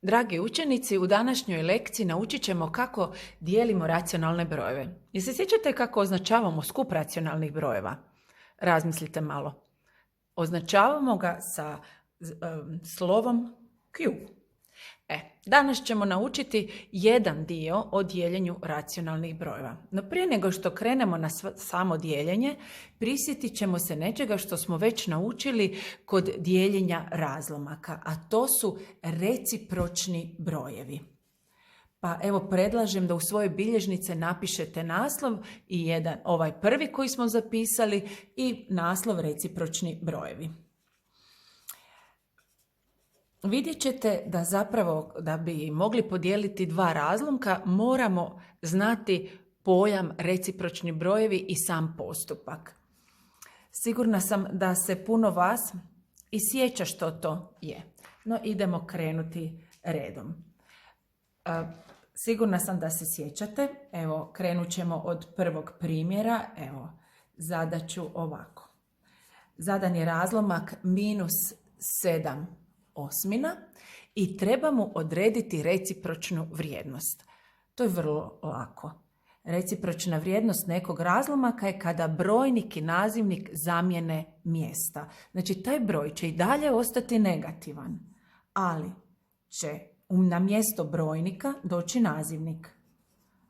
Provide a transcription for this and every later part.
Dragi učenici, u današnjoj lekciji naučit ćemo kako dijelimo racionalne brojeve. Jel se sjećate kako označavamo skup racionalnih brojeva? Razmislite malo. Označavamo ga sa slovom Q. Danas ćemo naučiti jedan dio o dijeljenju racionalnih brojeva. No prije nego što krenemo na samo dijeljenje, prisjetit ćemo se nečega što smo već naučili kod dijeljenja razlomaka, a to su recipročni brojevi. Pa evo predlažem da u svoje bilježnice napišete naslov i ovaj prvi koji smo zapisali i naslov recipročni brojevi. Vidjet ćete da zapravo da bi mogli podijeliti dva razlomka moramo znati pojam recipročni brojevi i sam postupak. Sigurna sam da se puno vas i sjeća što to je. No idemo krenuti redom. Sigurna sam da se sjećate. Evo krenut ćemo od prvog primjera. Evo zadaću ovako. Zadan je razlomak -7 osmina i trebamo odrediti recipročnu vrijednost. To je vrlo lako. Recipročna vrijednost nekog razlomaka je kada brojnik i nazivnik zamijene mjesta. Znači taj broj će i dalje ostati negativan, ali će na mjesto brojnika doći nazivnik,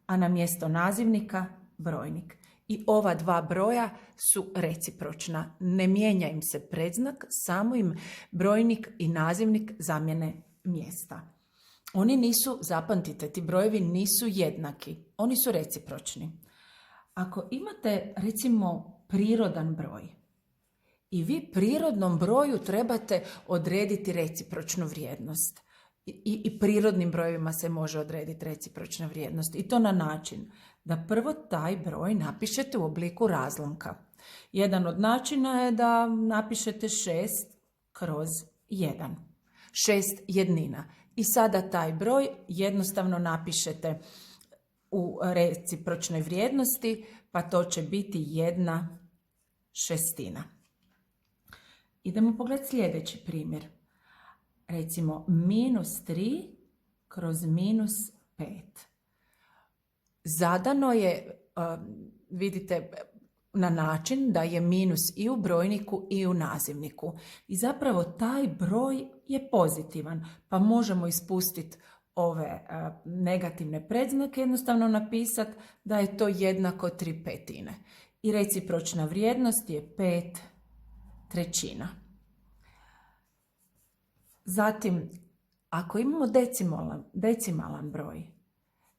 a na mjesto nazivnika brojnik. I ova dva broja su recipročna. Ne mijenja im se predznak, samo im brojnik i nazivnik zamijene mjesta. Oni nisu, zapamtite, ti brojevi nisu jednaki. Oni su recipročni. Ako imate, recimo, prirodan broj i vi prirodnom broju trebate odrediti recipročnu vrijednost. I prirodnim brojevima se može odrediti recipročna vrijednost. I to na način da prvo taj broj napišete u obliku razlomka. Jedan od načina je da napišete 6/1. 6 jednina. I sada taj broj jednostavno napišete u recipročnoj vrijednosti, pa to će biti 1/6. Idemo pogledati sljedeći primjer. Recimo -3/-5. Zadano je, vidite, na način da je minus i u brojniku i u nazivniku. I zapravo taj broj je pozitivan, pa možemo ispustiti ove negativne predznake, jednostavno napisati da je to jednako 3/5. I recipročna vrijednost je 5/3. Zatim, ako imamo decimalan broj,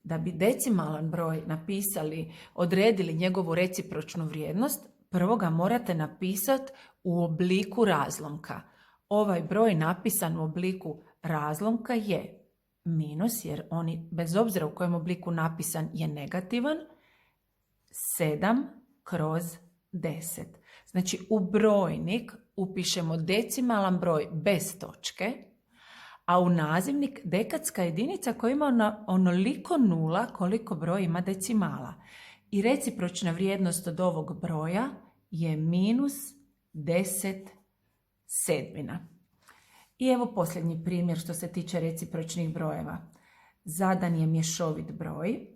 da bi decimalan broj napisali, odredili njegovu recipročnu vrijednost, prvo ga morate napisati u obliku razlomka. Ovaj broj napisan u obliku razlomka je minus, jer oni, bez obzira u kojem obliku napisan, je negativan, 7/10. Znači u brojnik upišemo decimalan broj bez točke, a u nazivnik dekadska jedinica koja ima onoliko nula koliko broj ima decimala. I recipročna vrijednost od ovog broja je -10/7. I evo posljednji primjer što se tiče recipročnih brojeva. Zadan je mješovit broj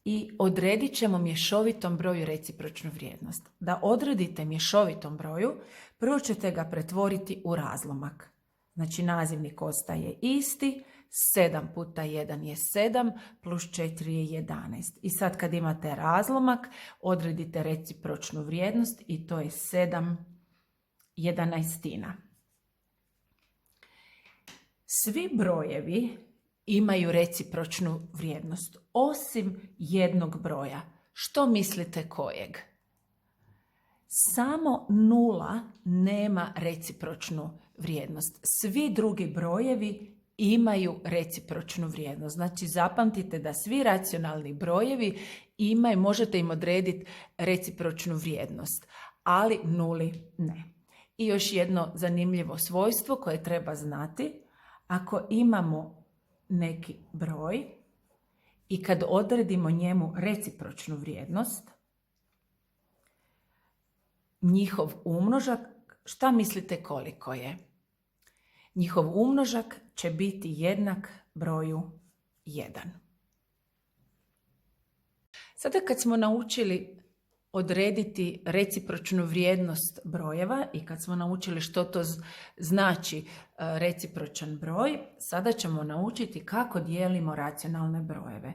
i odredit ćemo mješovitom broju recipročnu vrijednost. Da odredite mješovitom broju, prvo ćete ga pretvoriti u razlomak. Znači nazivnik ostaje isti, 7 puta 1 je 7, plus 4 je 11. I sad kad imate razlomak, odredite recipročnu vrijednost i to je 7/11. Svi brojevi imaju recipročnu vrijednost, osim jednog broja. Što mislite kojeg? Samo 0 nema recipročnu vrijednost. Svi drugi brojevi imaju recipročnu vrijednost. Znači zapamtite da svi racionalni brojevi imaju, možete im odrediti recipročnu vrijednost, ali nuli ne. I još jedno zanimljivo svojstvo koje treba znati. Ako imamo neki broj i kad odredimo njemu recipročnu vrijednost, njihov umnožak, šta mislite koliko je? Njihov umnožak će biti jednak broju 1. Sada kad smo naučili odrediti recipročnu vrijednost brojeva i kad smo naučili što to znači recipročan broj, sada ćemo naučiti kako dijelimo racionalne brojeve.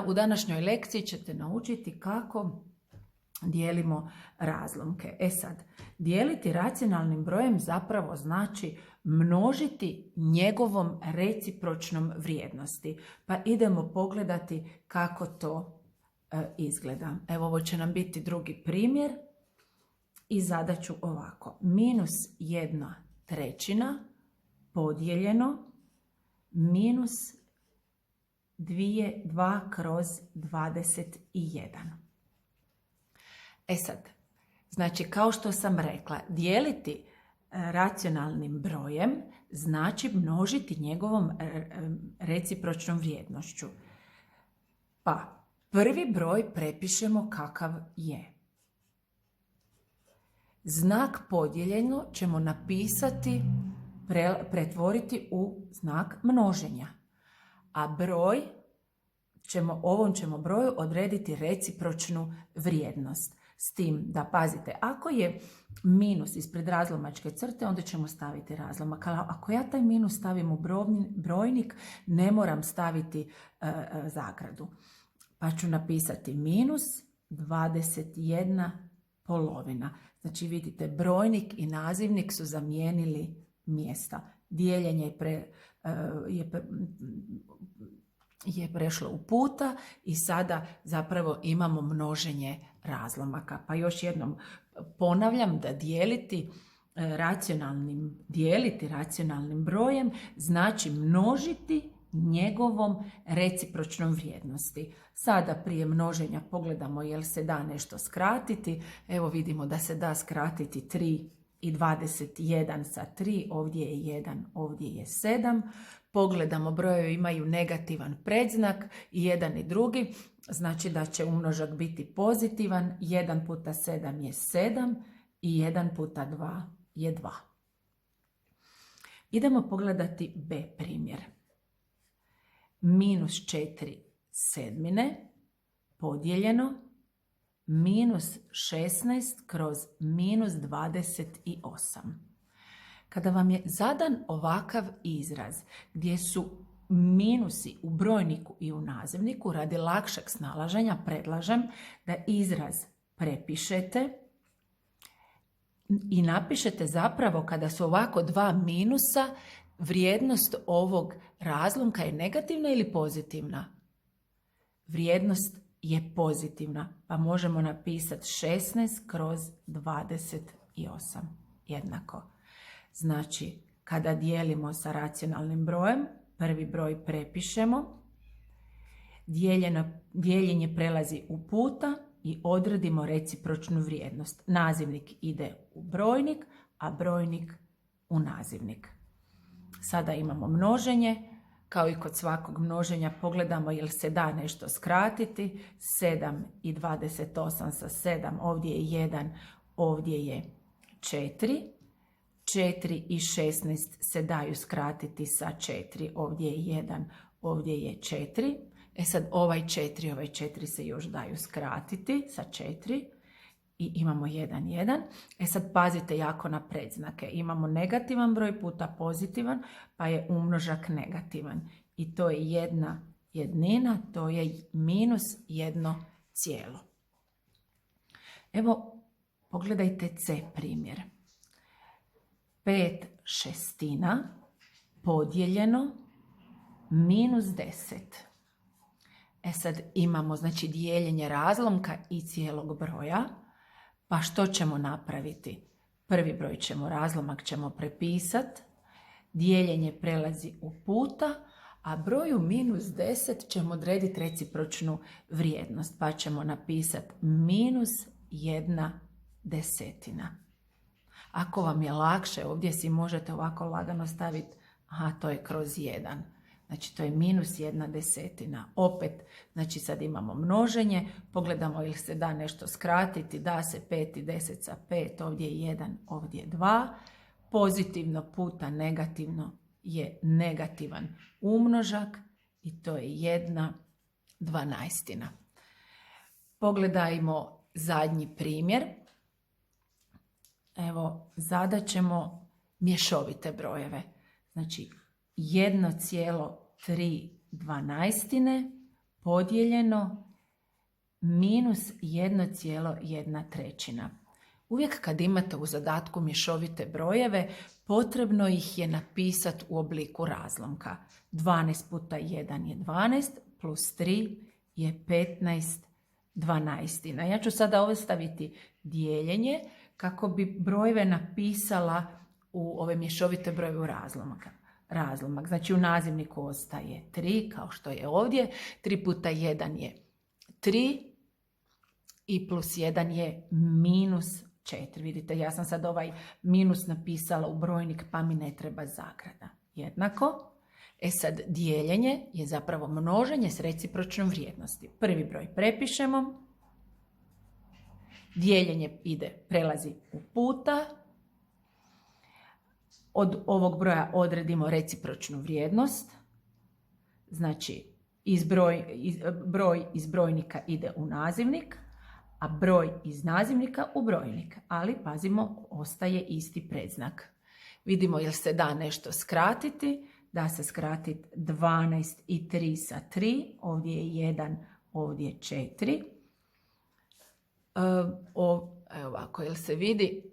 U današnjoj lekciji ćete naučiti kako dijelimo razlomke. Sad, dijeliti racionalnim brojem zapravo znači množiti njegovom recipročnom vrijednosti. Pa idemo pogledati kako to izgleda. Evo, ovo će nam biti drugi primjer i zadaću ovako. Minus 1/3 podijeljeno minus 2/21. Sad, znači kao što sam rekla, dijeliti racionalnim brojem znači množiti njegovom recipročnom vrijednošću. Pa prvi broj prepišemo kakav je. Znak podijeljeno ćemo napisati, pretvoriti u znak množenja. A broj, ovom ćemo broju odrediti recipročnu vrijednost. S tim da pazite, ako je minus ispred razlomačke crte, onda ćemo staviti razlomak. Ali ako ja taj minus stavim u brojnik, ne moram staviti zagradu. Pa ću napisati minus 21/2. Znači vidite, brojnik i nazivnik su zamijenili mjesta. Dijeljenje je prešlo u puta i sada zapravo imamo množenje razlomaka. Pa još jednom ponavljam da dijeliti racionalnim brojem znači množiti njegovom recipročnom vrijednosti. Sada prije množenja pogledamo jel se da nešto skratiti. Evo vidimo da se da skratiti 3 i 21 sa 3, ovdje je 1, ovdje je 7. Pogledamo, brojevi imaju negativan predznak i jedan i drugi, znači da će umnožak biti pozitivan. 1 puta 7 je 7 i 1 puta 2 je 2. Idemo pogledati B primjer. Minus 4/7 podijeljeno minus 16 / minus 28. Kada vam je zadan ovakav izraz gdje su minusi u brojniku i u nazivniku, radi lakšeg snalaženja predlažem da izraz prepišete i napišete zapravo kada su ovako dva minusa, vrijednost ovog razlomka je negativna ili pozitivna? Vrijednost je pozitivna, pa možemo napisati 16/28 jednako. Znači, kada dijelimo sa racionalnim brojem, prvi broj prepišemo, dijeljenje prelazi u puta i odredimo recipročnu vrijednost. Nazivnik ide u brojnik, a brojnik u nazivnik. Sada imamo množenje. Kao i kod svakog množenja pogledamo jel se da nešto skratiti. 7 i 28 sa 7, ovdje je 1, ovdje je 4. 4 i 16 se daju skratiti sa 4, ovdje je 1, ovdje je 4. Sad ovaj 4 se još daju skratiti sa 4 i imamo 1, 1. Sad pazite jako na predznake. Imamo negativan broj puta pozitivan, pa je umnožak negativan. I to je jedna jednina, to je minus 1 cijelo. Evo, pogledajte C primjer. 5/6 podijeljeno minus 10. Sad imamo znači dijeljenje razlomka i cijelog broja. Pa što ćemo napraviti? Prvi broj razlomak ćemo prepisati, dijeljenje prelazi u puta, a broju minus 10 ćemo odrediti recipročnu vrijednost, pa ćemo napisati minus 1/10. Ako vam je lakše, ovdje si možete ovako lagano staviti, to je kroz 1. Znači to je minus 1/10. Opet, znači sad imamo množenje, pogledamo ili se da nešto skratiti, da se 5 i 10 sa 5, ovdje je 1, ovdje je 2. pozitivno puta negativno je negativan umnožak i to je 1/12. Pogledajmo zadnji primjer. Evo, zadat ćemo mješovite brojeve. Znači, 1,3/12 podijeljeno minus 1,1/3. Uvijek kad imate u zadatku mješovite brojeve, potrebno ih je napisati u obliku razlomka. 12 puta 1 je 12, plus 3 je 15/12. Ja ću sada ostaviti dijeljenje kako bi brojeve napisala u ove mješovite brojeve u razlomak. Znači u nazivniku ostaje 3, kao što je ovdje. 3 puta 1 je 3 i plus 1 je minus 4. Vidite, ja sam sad ovaj minus napisala u brojnik, pa mi ne treba zagrada. Jednako. Sad, dijeljenje je zapravo množenje s recipročnom vrijednosti. Prvi broj prepišemo. Dijeljenje prelazi u puta. Od ovog broja odredimo recipročnu vrijednost. Znači, broj iz brojnika ide u nazivnik, a broj iz nazivnika u brojnik. Ali, pazimo, ostaje isti predznak. Vidimo jel se da nešto skratiti. Da se skratiti 12 i 3 sa 3. Ovdje je 1, ovdje je 4. Evo ovako, jel se vidi?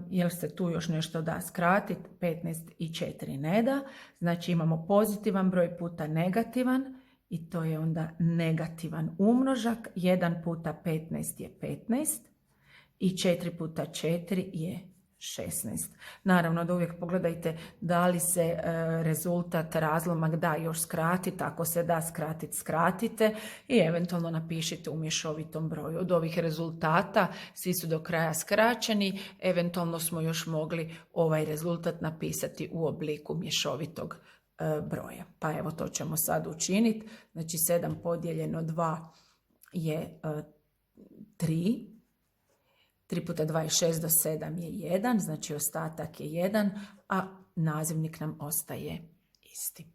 Jel se tu još nešto da skratiti? 15 i 4 ne da. Znači imamo pozitivan broj puta negativan i to je onda negativan umnožak. 1 puta 15 je 15 i 4 puta 4 je 16. Naravno da uvijek pogledajte da li se rezultat razlomak da još skratiti. Ako se da skratiti, skratite i eventualno napišite u mješovitom broju. Od ovih rezultata svi su do kraja skraćeni. Eventualno smo još mogli ovaj rezultat napisati u obliku mješovitog broja. Pa evo to ćemo sad učiniti. Znači 7 podijeljeno 2 je 3. 3 puta 2 je 6 do 7 je 1, znači ostatak je 1, a nazivnik nam ostaje isti.